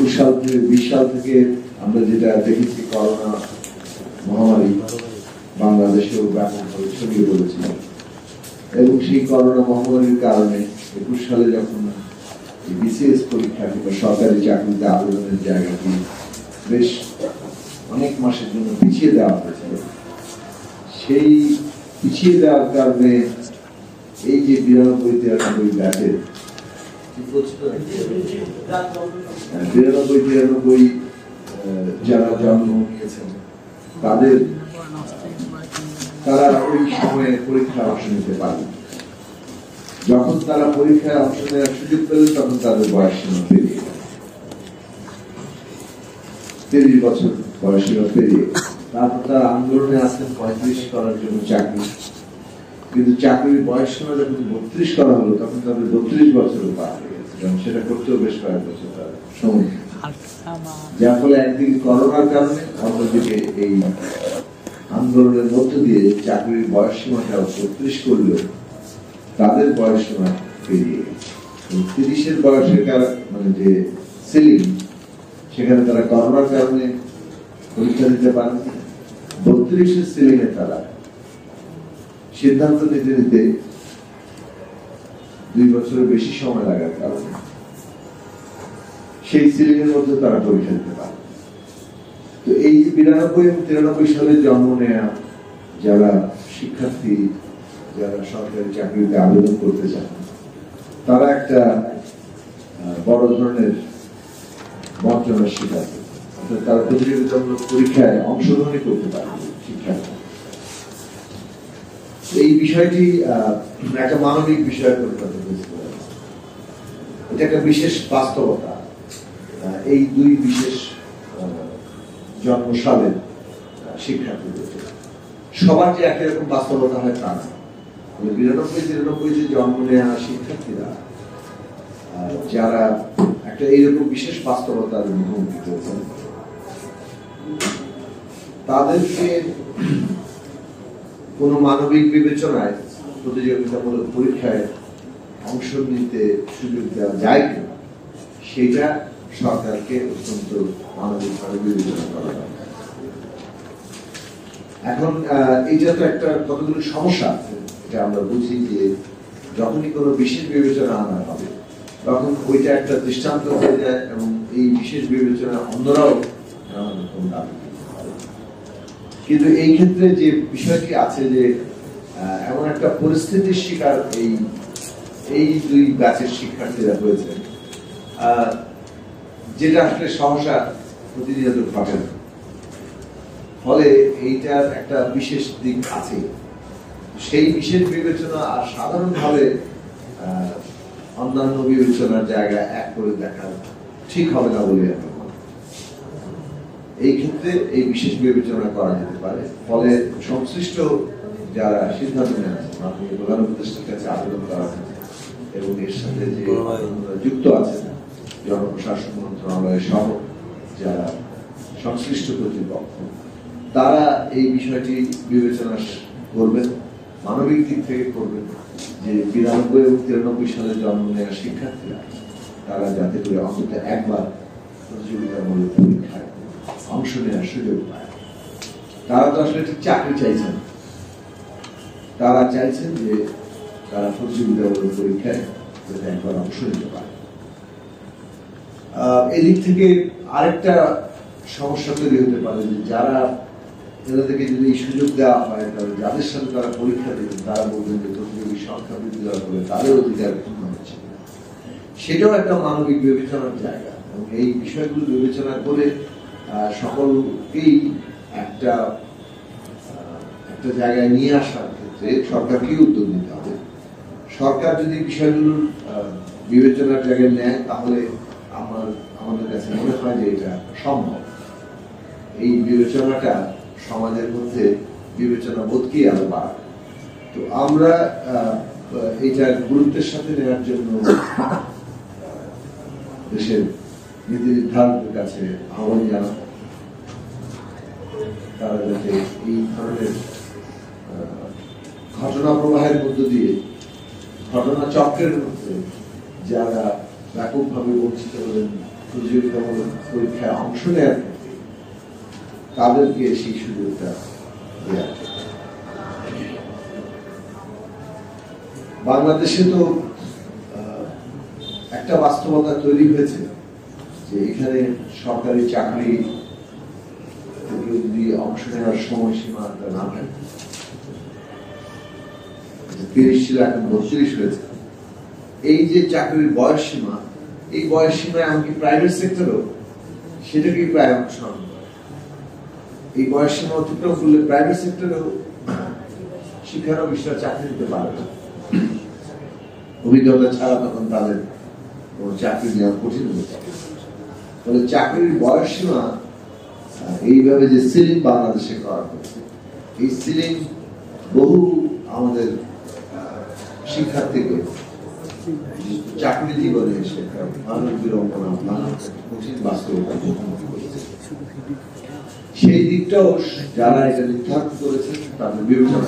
20 সাল থেকে আমরা যেটা দেখেছি, করোনা মহামারী বাংলাদেশেও ব্যাপকভাবে ছড়িয়ে পড়েছিল এবং সেই করোনা মহামারীর কারণে 21 সালে যখন বিসিএস পরীক্ষা কিংবা সরকারি চাকরিতে আবেদনের জায়গাটি বেশ অনেক মাসের জন্য পিছিয়ে দেওয়া হয়েছিল, সেই পিছিয়ে দেওয়ার কারণে এই যে 92-93 ব্যাচের 92-93 যারা জন্ম নিয়েছেন তারা ওই সময়ে পরীক্ষায় অংশ নিতে পারেন। যখন তারা পরীক্ষায় অংশ নেওয়ার সুযোগ পেলেন তখন তাদের বয়স সীমা পেরিয়ে 30 বছর বয়স সীমা পেরিয়ে তারপর তারা আন্দোলনে আসেন 35 করার জন্য চাকরি, কিন্তু চাকরির বয়স সীমা যখন 32 করা হলো তখন তাদের 32 বছরও পার হয়ে গেছে, কারণ সেটা করতেও বেশ কয়েক বছর তার সময়, যার ফলে একদিকে করোনার কারণে অন্যদিকে এই আন্দোলনের মধ্য দিয়ে চাকরির বয়স সীমাটা 32 করলেও তাদের বয়স সীমা পেরিয়ে গেছে। 30-এর বয়সের মানে যে সিলিং, সেখানে তারা করোনার কারণে পরীক্ষা দিতে পারেন। 32-এর সিলিং এ তারা সিদ্ধান্ত নিতে 2 বছরের বেশি সময় লাগার কারণে সেই সিলিং এর মধ্যে তারা পরীক্ষা দিতে পারে। তো এই যে 92 এবং 93 সালে জন্ম নেয়া যারা শিক্ষার্থী, যারা সরকারি চাকরিতে আবেদন করতে চান, তারা একটা বড় ধরনের বঞ্চনার শিকার, তারা প্রতিযোগিতামূলক পরীক্ষায় অংশগ্রহণ করতে পারে শিক্ষার্থী। এই বিষয়টি একটা মানবিক বিষয় পরিণত হয়েছে। এটা একটা বিশেষ বাস্তবতা। এই 2 বিশেষ জন্মসালের শিক্ষার্থীদের সবার যে একই রকম বাস্তবতা হয় তা না। 92-93 যে জন্ম নেওয়া শিক্ষার্থীরা যারা একটা এইরকম বিশেষ বাস্তবতার মুখোমুখি হয়েছেন, তাদেরকে কোন মানবিক বিবেচনায় প্রতিযোগিতামূলক পরীক্ষায় অংশ নিতে সুযোগ দেওয়া যায় কিনা সেটা সরকারকে অত্যন্ত মানবিকভাবে বিবেচনা করা হয়। এখন এইটা তো একটা কতগুলো সমস্যা আছে, এটা আমরা বুঝি যে যখনই কোনো বিশেষ বিবেচনা আনা হবে তখন ওইটা একটা দৃষ্টান্ত হয়ে যায় এবং এই বিশেষ বিবেচনা অন্যরাও দাবি করতে পারে। কিন্তু এই ক্ষেত্রে যে বিষয়টি আছে যে এমন একটা পরিস্থিতির শিকার এই 2 ব্যাচের শিক্ষার্থীরা হয়েছে, যেটা আসলে সহসা প্রতিনিয়ত ঘটে না। ফলে এইটার একটা বিশেষ দিক আছে, সেই বিশেষ বিবেচনা আর সাধারণভাবে অন্যান্য বিবেচনার জায়গা এক করে দেখা ঠিক হবে না বলে আমি মনে করি। এই ক্ষেত্রে এই বিশেষ বিবেচনা করা যেতে পারে। ফলে সংশ্লিষ্ট যারা সিদ্ধান্ত নেন, মাননীয় প্রধান উপদেষ্টার কাছে আবেদন করা হয়েছে এবং এর সাথে যে যুক্ত আছে জনপ্রশাসন মন্ত্রণালয় সহ যারা সংশ্লিষ্ট কর্তৃপক্ষ, তারা এই বিষয়টি বিবেচনা করবেন, মানবিক দিক থেকে করবেন যে 92 এবং 93 সালে জন্ম নেওয়া শিক্ষার্থীরা তারা যাতে করে অন্তত একবার প্রতিযোগিতামূলক পরীক্ষায় অংশ নেওয়ার সুযোগ পায়। তারা তো আসলে ঠিক চাকরি চাইছেন, তারা চাইছেন যে তারা প্রতিযোগিতামূলক পরীক্ষায় যাতে একবার অংশ নিতে পারে। এদিক থেকে আরেকটা সমস্যা তৈরি হতে পারে যে যারা এদেরকে যদি এই সুযোগ দেওয়া হয় তাহলে যাদের সাথে তারা পরীক্ষা দেবেন তারা বলবেন যে প্রতিযোগী সংখ্যা বৃদ্ধি দেওয়ার ফলে তাদের অধিকার ক্ষুণ্ণ হচ্ছে। সেটাও একটা মানবিক বিবেচনার জায়গা এবং এই বিষয়গুলো বিবেচনা করে সকলকেই একটা জায়গায় নিয়ে আসার ক্ষেত্রে সরকারকেই উদ্যোগ নিতে হবে। সরকার যদি বিষয়গুলোর বিবেচনার জায়গায় নেয় তাহলে আমাদের কাছে মনে হয় যে এটা সম্ভব। এই বিবেচনাটা সমাজের মধ্যে বিবেচনা বোধকে আরো বাড়ায়। তো আমরা এটা গুরুত্বের সাথে নেওয়ার জন্য দেশের নীতি নির্ধারকদের কাছে আহ্বান জানাব, তারা যাতে এই ধরনের ঘটনা প্রবাহের মধ্য দিয়ে, ঘটনা চক্রের মধ্যে যারা ব্যাপকভাবে বঞ্চিত হলেন, প্রতিযোগিতামূলক পরীক্ষায় অংশ নেয় তাদেরকে সেই সুযোগটা দেওয়া। বাংলাদেশে তো একটা বাস্তবতা তৈরি হয়েছে যে এখানে সরকারি চাকরি যদি অংশ নেওয়ার সময়সীমা না থাকে, 30 ছিল এখন 32 হয়েছে। এই যে চাকরির বয়স সীমা, এই বয়স সীমা এমনকি প্রাইভেট সেক্টরও সেটাকে প্রায় অনুসরণ করে। এই বয়স সীমা অতিক্রম করলে প্রাইভেট সেক্টরেও শিক্ষানবিশরা চাকরি দিতে পারে না, অভিজ্ঞতা ছাড়া তখন তাদের চাকরি নেওয়া কঠিন হয়ে যায়। ফলে চাকরির বয়স সীমা এইভাবে যে সিলিং বাংলাদেশে করা হয়েছে, এই সিলিং বহু আমাদের শিক্ষার্থীকে চাকরি জীবনে এসে মানুষ বিড়ম্বনা, মানুষ কঠিন বাস্তবতা মুখোমুখি করেছে। সেই দিকটাও যারা এটা নির্ধারণ করেছেন তাদের বিবেচনা